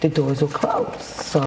the doors will close. So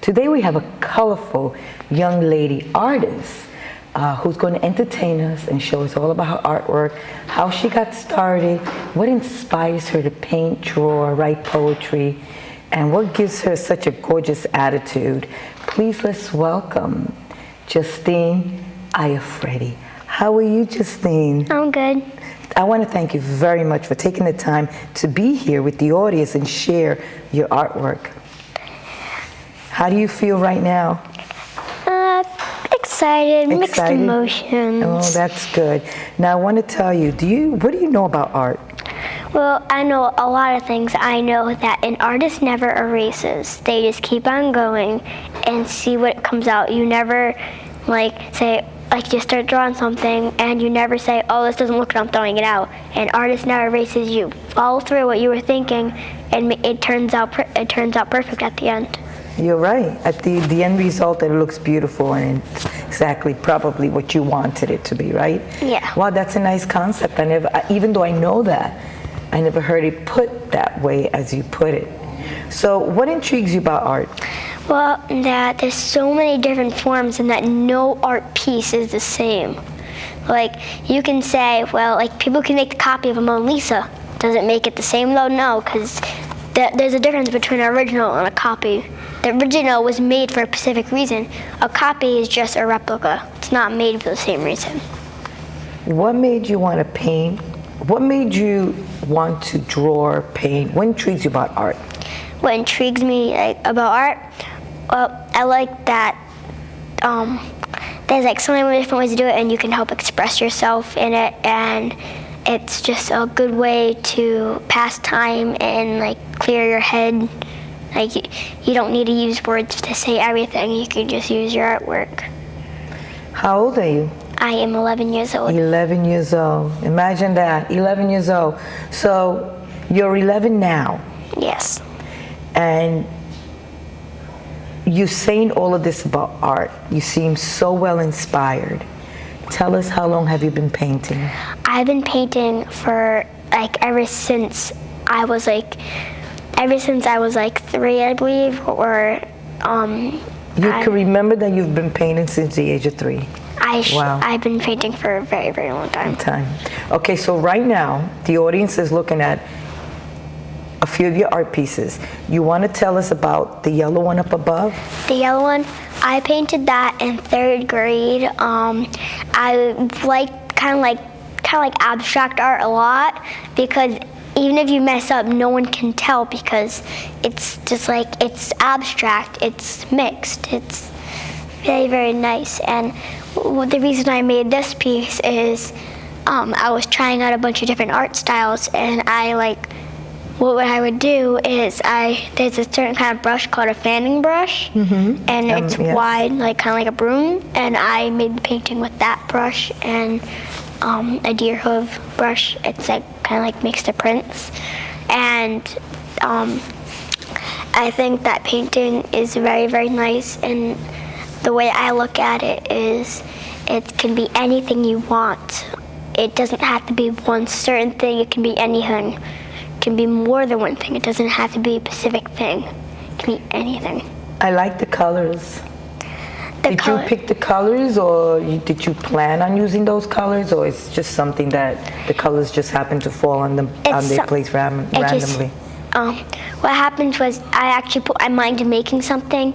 today we have a colorful young lady artist who's going to entertain us and show us all about her artwork, how she got started, what inspires her to paint, draw, write poetry, and what gives her such a gorgeous attitude. Please let's welcome Justine Iafrate. How are you, Justine? I'm good. I want to thank you very much for taking the time to be here with the audience and share your artwork. How do you feel right now? Excited, mixed emotions. Oh, that's good. Now I want to tell you, what do you know about art? Well, I know a lot of things. I know that an artist never erases. They just keep on going and see what comes out. You never you start drawing something and you never say, oh, this doesn't look good, I'm throwing it out. An artist never erases. You follow through what you were thinking and it turns out perfect at the end. You're right. At the end result, it looks beautiful and it's exactly probably what you wanted it to be, right? Yeah. Wow, that's a nice concept. Even though I know that, I never heard it put that way as you put it. So what intrigues you about art? Well, that there's so many different forms and that no art piece is the same. Like, you can say, well, like, people can make the copy of a Mona Lisa. Does it make it the same though? No, because there's a difference between an original and a copy. The original was made for a specific reason. A copy is just a replica. It's not made for the same reason. What made you want to paint? What made you want to draw or paint? What intrigues you about art? What intrigues me about art? Well, I like that there's so many different ways to do it and you can help express yourself in it, and it's just a good way to pass time and clear your head. You don't need to use words to say everything. You can just use your artwork. How old are you? I am 11 years old. 11 years old. Imagine that, 11 years old. So you're 11 now. Yes. And you're saying all of this about art. You seem so well inspired. Tell us, how long have you been painting? I've been painting for ever since I was 3, I believe, or You can remember that you've been painting since the age of 3. Wow. I've been painting for a very, very long time. Okay, so right now the audience is looking at a few of your art pieces. You want to tell us about the yellow one up above? The yellow one, I painted that in 3rd grade. I like kind of like abstract art a lot, because even if you mess up, no one can tell, because it's just it's abstract, it's mixed, it's very, very nice. And the reason I made this piece is I was trying out a bunch of different art styles, and what I would do is there's a certain kind of brush called a fanning brush, and it's wide, kind of like a broom, and I made the painting with that brush and a deer hoof brush. It's kind of makes the prints, and I think that painting is very, very nice. And the way I look at it is, it can be anything you want. It doesn't have to be one certain thing. It can be anything. It can be more than one thing. It doesn't have to be a specific thing. It can be anything. I like the colors. Did you pick the colors, or did you plan on using those colors, or it's just something that the colors just happen to fall on their place randomly? what happens was I actually put my mind to making something,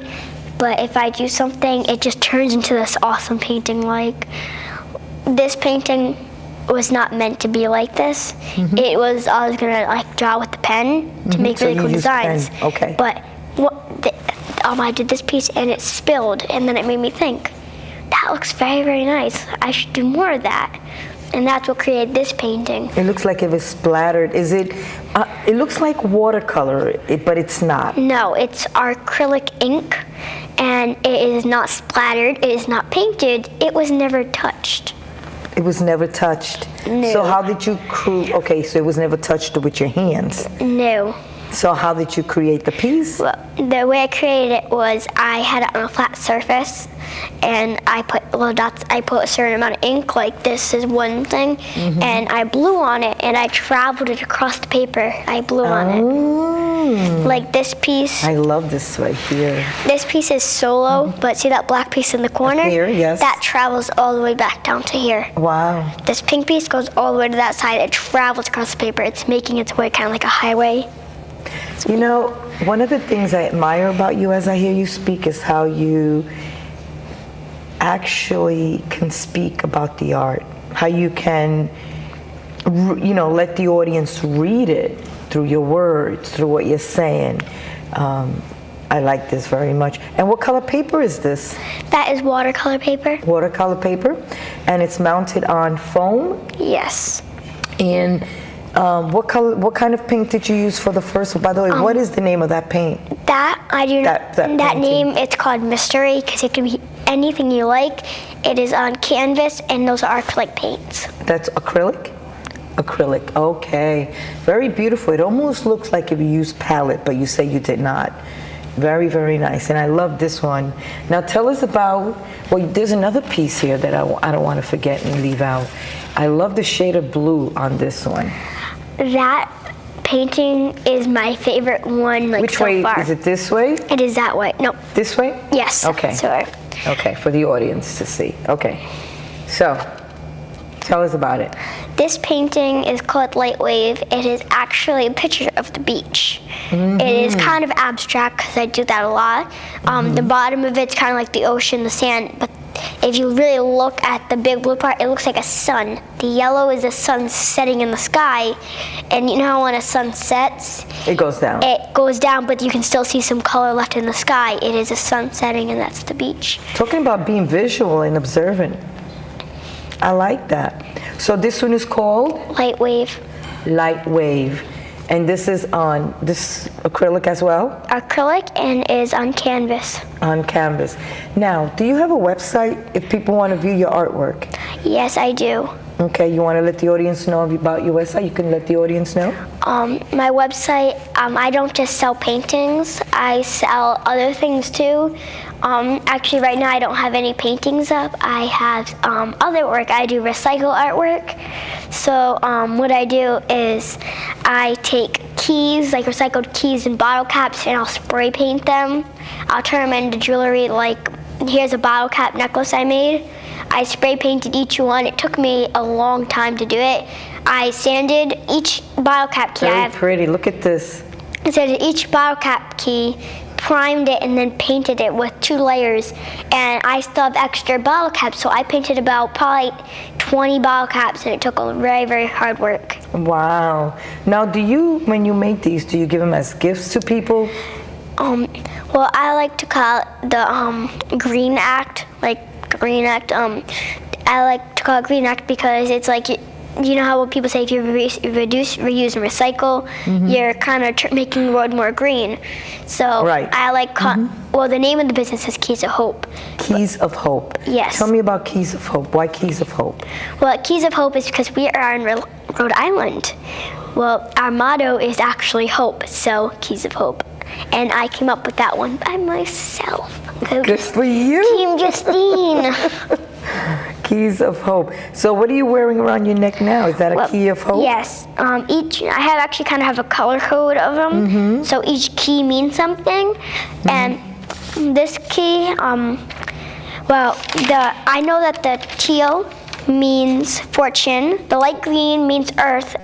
but if I do something, it just turns into this awesome painting. Like, this painting was not meant to be like this. It was, I was gonna like draw with the pen to make So really you cool used designs. pen. Okay. But I did this piece and it spilled, and then it made me think, that looks very, very nice. I should do more of that. And that's what created this painting. It looks like it was splattered. Is it? It looks like watercolor, but it's not. No, it's acrylic ink, and it is not splattered. It is not painted. It was never touched. It was never touched. No. So how did you Okay, so it was never touched with your hands. No. So how did you create the piece? Well, the way I created it was I had it on a flat surface, and I put little dots. I put a certain amount of ink, like this is one thing, and I blew on it, and I traveled it across the paper. I blew on it. Like this piece. I love this right here. This piece is solo, but see that black piece in the corner? Here, yes. That travels all the way back down to here. Wow. This pink piece goes all the way to that side. It travels across the paper. It's making its way kind of like a highway. You know, one of the things I admire about you as I hear you speak is how you actually can speak about the art. How you can, let the audience read it through your words, through what you're saying. I like this very much. And what color paper is this? That is watercolor paper. Watercolor paper. And it's mounted on foam. Yes. And what kind of paint did you use for the first one? By the way, what is the name of that paint? That I do That not. That painting. name, it's called Mystery, because it can be anything you like. It is on canvas, and those are acrylic paints. That's acrylic? Acrylic, okay. Very beautiful. It almost looks like if you used palette, but you say you did not. Very, very nice. And I love this one. Now tell us about, well, there's another piece here that I don't want to forget and leave out. I love the shade of blue on this one. That painting is my favorite one, like, Which so way? far. Is it this way? It is that way. No. This way? Yes. Okay. Sorry. Okay, for the audience to see. Okay. So, tell us about it. This painting is called Light Wave. It is actually a picture of the beach. It is kind of abstract because I do that a lot. The bottom of it's kind of like the ocean, the sand, but if you really look at the big blue part, it looks like a sun. The yellow is the sun setting in the sky, and you know how when a sun sets, It goes down. it goes down, but you can still see some color left in the sky. It is a sun setting, and that's the beach. Talking about being visual and observant. I like that. So this one is called Light Wave. Light Wave. And this is on this acrylic as well? Acrylic and is on canvas. On canvas. Now, do you have a website if people want to view your artwork? Yes, I do. Okay, you want to let the audience know about your website? You can let the audience know? My website, I don't just sell paintings, I sell other things too. Actually, right now I don't have any paintings up. I have other work. I do recycle artwork. So what I do is I take keys, like recycled keys and bottle caps, and I'll spray paint them. I'll turn them into jewelry. Like, here's a bottle cap necklace I made. I spray painted each one. It took me a long time to do it. I sanded each bottle cap key. Very pretty. Look at this. I sanded each bottle cap key, primed it, and then painted it with 2 layers. And I still have extra bottle caps, so I painted about probably 20 bottle caps, and it took a very, very hard work. Wow. Now, when you make these, do you give them as gifts to people? Well, I like to call it the Green Act, Green Act. I like to call it Green Act because it's like, you know how what people say, if you reduce, reuse, and recycle, you're kind of making the world more green. So Right. I like, well, the name of the business is Keys of Hope. Keys of Hope. Yes. Tell me about Keys of Hope. Why Keys of Hope? Well, Keys of Hope is because we are in Rhode Island. Well, our motto is actually hope, so Keys of Hope. And I came up with that one by myself. Good for you. Team Justine. Keys of Hope. So what are you wearing around your neck now? Is that a key of hope? Yes. I have actually kind of have a color code of them. So each key means something. And this key, I know that the teal means fortune, the light green means earth,